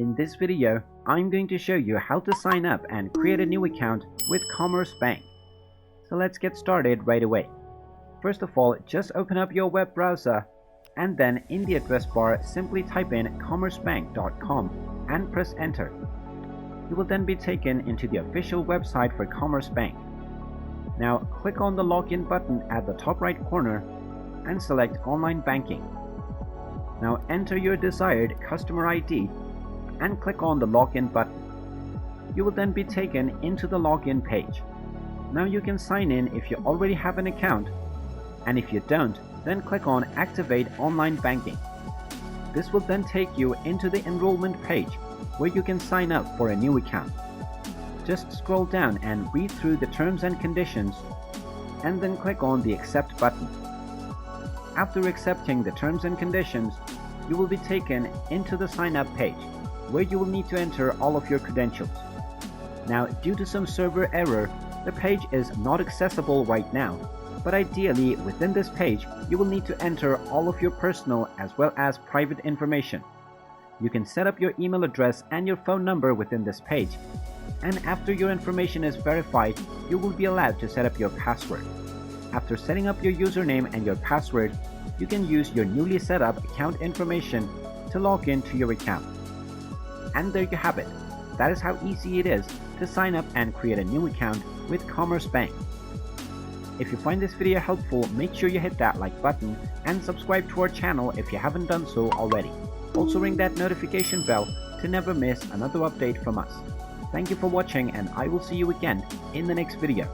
In this video, I'm going to show you how to sign up and create a new account with Commerce Bank. So let's get started right away. First of all, just open up your web browser and then in the address bar simply type in commercebank.com and press enter. You will then be taken into the official website for Commerce Bank. Now click on the login button at the top right corner and select online banking. Now enter your desired customer ID and click on the login button. You will then be taken into the login page. Now you can sign in if you already have an account, and if you don't, then click on Activate Online Banking. This will then take you into the enrollment page where you can sign up for a new account. Just scroll down and read through the terms and conditions and then click on the Accept button. After accepting the terms and conditions, you will be taken into the sign up page where you will need to enter all of your credentials. Now, due to some server error, the page is not accessible right now, but ideally within this page you will need to enter all of your personal as well as private information. You can set up your email address and your phone number within this page, and after your information is verified, you will be allowed to set up your password. After setting up your username and your password, you can use your newly set up account information to log into your account. And there you have it. That is how easy it is to sign up and create a new account with Commerce Bank. If you find this video helpful, make sure you hit that like button and subscribe to our channel if you haven't done so already. Also ring that notification bell to never miss another update from us. Thank you for watching, and I will see you again in the next video.